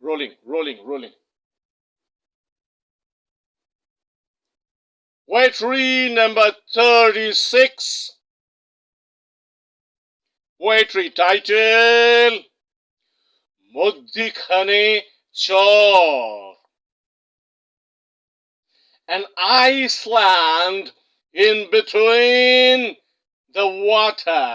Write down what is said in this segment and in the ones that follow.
Rolling. Poetry number 36. Poetry title মধ্যিখানে চর. An Iceland in between the water.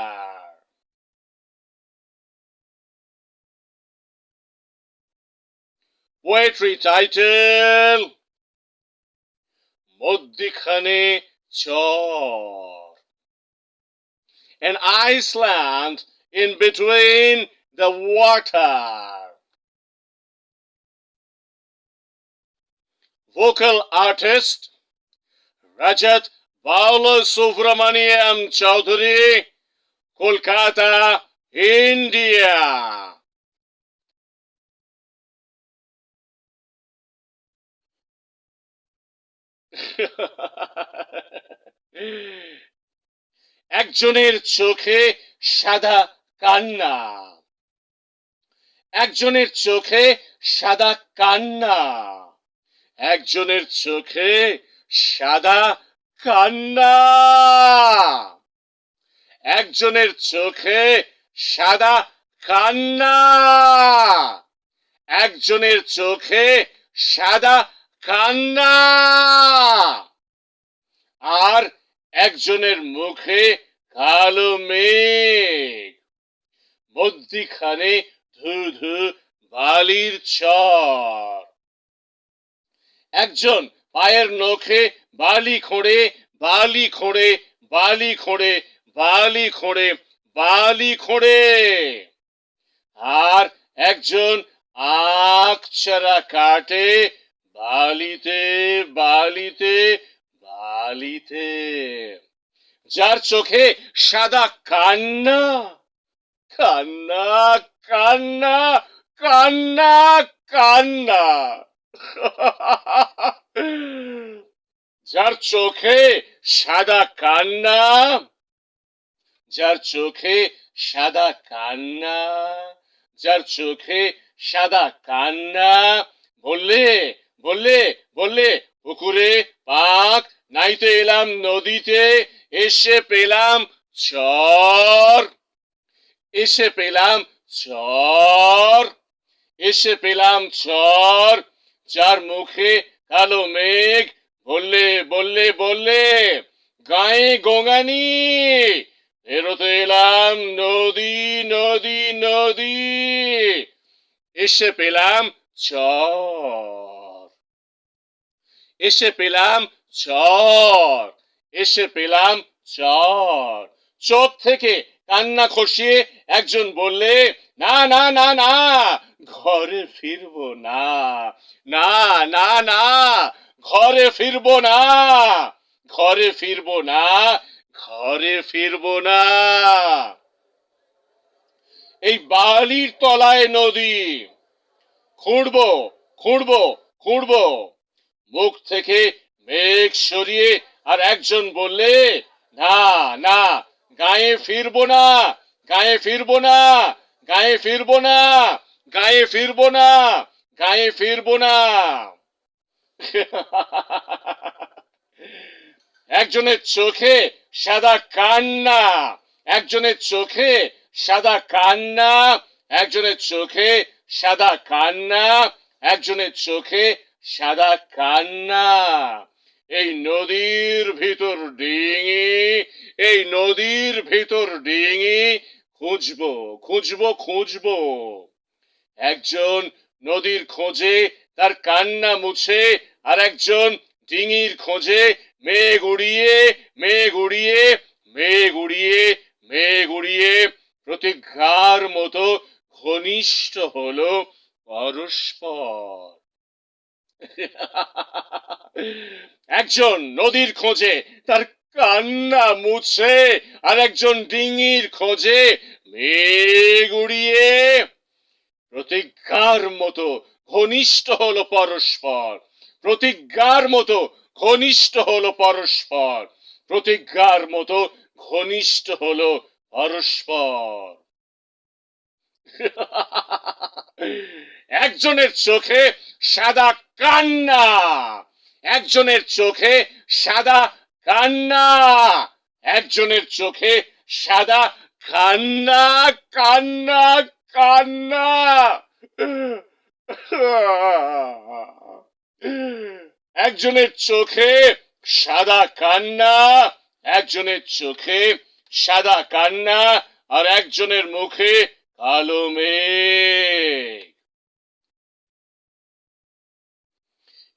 Poetry title মধ্যিখানে চর. An Iceland in between the water. Vocal artist Rajat Balasubramaniam Chowdhury, Kolkata, India. একজনের চোখে সাদা কান্না. একজনের চোখে সাদা কান্না. একজনের চোখে সাদা কান্না. একজনের চোখে সাদা কান্না. একজনের চোখে সাদা কান্না. আর একজনের মুখে কালো মেঘ. মধ্যিখানে ধু ধু বালির চর. একজন পায়ের নখে বালি খোঁড়ে বালি খোঁড়ে বালি খোঁড়ে বালি খোঁড়ে বালি খোঁড়ে. আর একজন আখচারা কাটে বালিতে বালিতে বালিতে. যার চোখে সাদা কান্না কান্না কান্না কান্না কান্না. যার চোখে সাদা কান্না. যার চোখে সাদা কান্না. যার চোখে সাদা কান্না. বললে বললে বললে পুকুরে পাক নাইতে এলাম নদীতে এসে পেলাম চর. এসে পেলাম চর. এসে পেলাম চর. যার মুখে কালো মেঘ. বললে বললে বললে গায়ে গোঙানি বেরোতে এলাম নদী নদী নদী. এসে পেলাম চর. এসে পেলাম চর. এসে পেলাম চর. চোখ থেকে কান্না খসিয়ে একজন বললে না না না না ঘরে ফিরবো না. না না না ঘরে ফিরবো না. ঘরে ফিরবো না. ঘরে ফিরবো না. এই বালির তলায় নদী. খুঁড়বো খুঁড়বো খুঁড়বো. মুখ থেকে মেঘ সরিয়ে আর একজন বললে না না গায়ে ফিরবো না. গায়ে ফিরবো না. গায়ে ফিরবো না. গায়ে ফিরবো না. গায়ে ফিরবো না. একজনের চোখে সাদা কান্না. একজনের চোখে সাদা কান্না. একজনের চোখে সাদা কান্না. একজনের চোখে সাদা কান্না. এই নদীর ভিতর ডিঙি. এই নদীর ভিতর ডিঙি খুঁজবো খুঁজবো খুঁজবো. একজন নদীর খোঁজে তার কান্না মুছে আর একজন ডিঙির খোঁজে মেঘ উড়িয়ে মেঘ উড়িয়ে মেঘ উড়িয়ে মেঘ উড়িয়ে প্রতিজ্ঞার মতো ঘনিষ্ঠ হলো পরস্পর. একজন নদীর খোঁজে তার কান্না মুছে আর একজন ডিঙির খোঁজে মেঘ উড়িয়ে প্রতিজ্ঞার মতো ঘনিষ্ঠ হলো পরস্পর. প্রতিজ্ঞার মতো ঘনিষ্ঠ হলো পরস্পর. প্রতিজ্ঞার মতো ঘনিষ্ঠ হলো পরস্পর. একজনের চোখে সাদা কান্না, একজনের চোখে সাদা কান্না, একজনের চোখে সাদা কান্না, কান্না, কান্না। একজনের চোখে সাদা কান্না, একজনের চোখে সাদা কান্না, আর একজনের মুখে কালো মেঘ।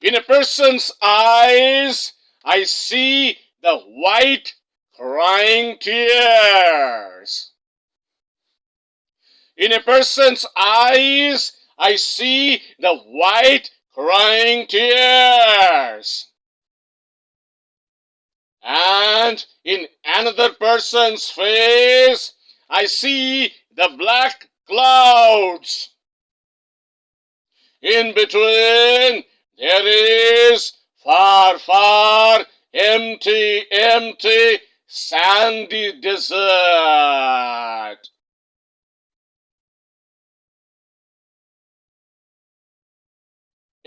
In a person's eyes, I see the white crying tears. In a person's eyes, I see the white crying tears. And in another person's face, I see the black clouds. In between, there is far, far, empty, empty, sandy desert.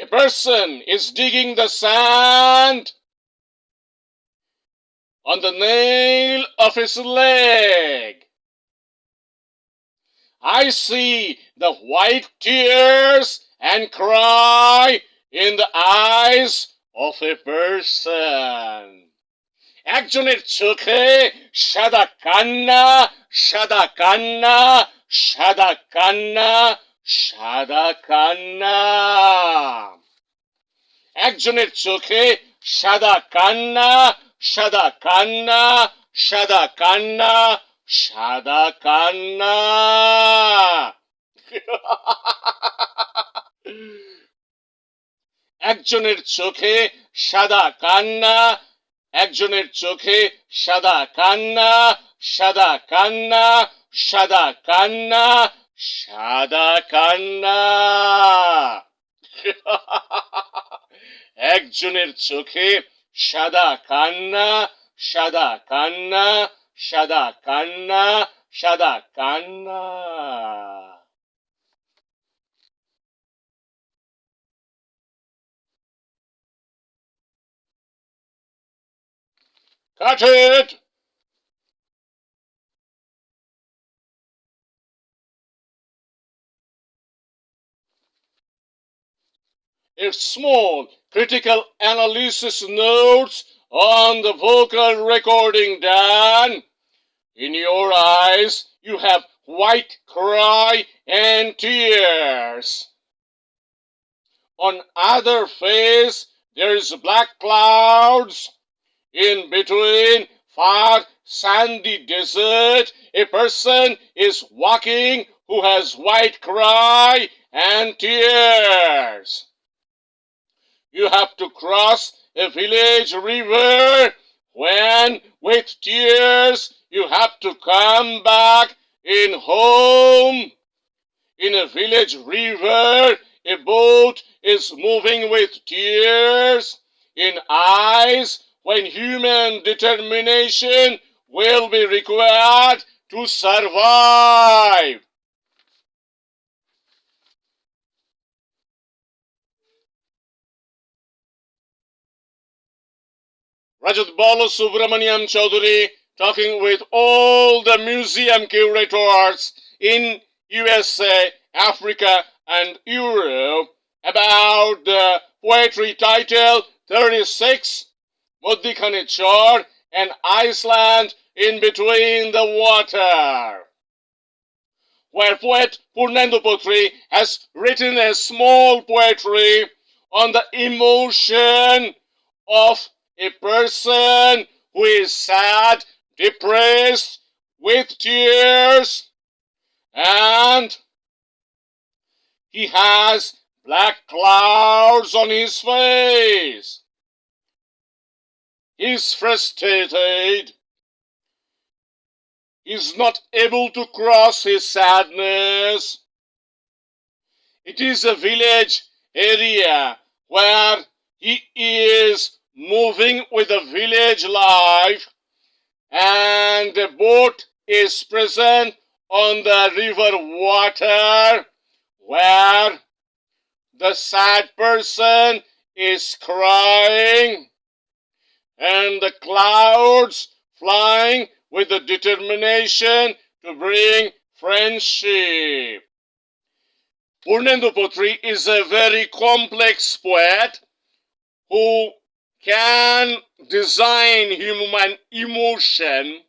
A person is digging the sand on the nail of his leg. I see the white tears and cry in the eyes of a person. একজনের চোখে সাদা কান্না, সাদা কান্না, সাদা কান্না, সাদা কান্না। একজনের চোখে সাদা কান্না, সাদা কান্না, সাদা কান্না, সাদা কান্না। একজনের চোখে সাদা কান্না, একজনের চোখে সাদা কান্না, সাদা কান্না, সাদা কান্না, সাদা কান্না। একজনের চোখে সাদা কান্না, সাদা কান্না, সাদা কান্না, সাদা কান্না। Cut it! A small critical analysis notes on the vocal recording done. In your eyes, you have white cry and tears. On other face, there is black clouds. In between, far sandy desert, a person is walking who has white cry and tears. You have to cross a village river when, with tears, you have to come back in home. In a village river, a boat is moving with tears. In eyes, when human determination will be required to survive. Rajat Bala Subramaniam Chaudhary talking with all the museum curators in USA, Africa, and Europe about the poetry title 36, Moddikhane Chor and Iceland in between the water, where poet Purnendu Potri has written a small poetry on the emotion of a person who is sad, depressed, with tears, and he has black clouds on his face. He's frustrated. He's not able to cross his sadness. It is a village area where he is moving with the village life, and a boat is present on the river water where the sad person is crying, and the clouds flying with the determination to bring friendship. Purnendu Putri is a very complex poet who can design human emotion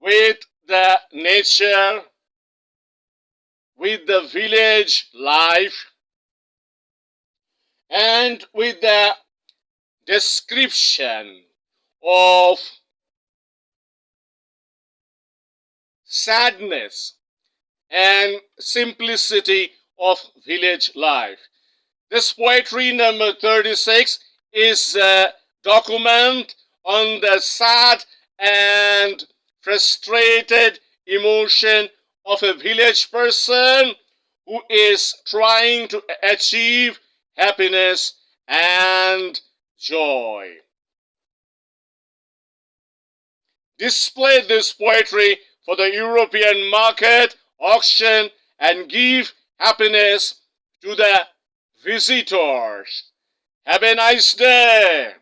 with the nature, with the village life, and with the description of sadness and simplicity of village life. This poetry number 36 is a document on the sad and frustrated emotion of a village person who is trying to achieve happiness and joy. Display this poetry for the European market, auction, and give happiness to the visitors. Have a nice day.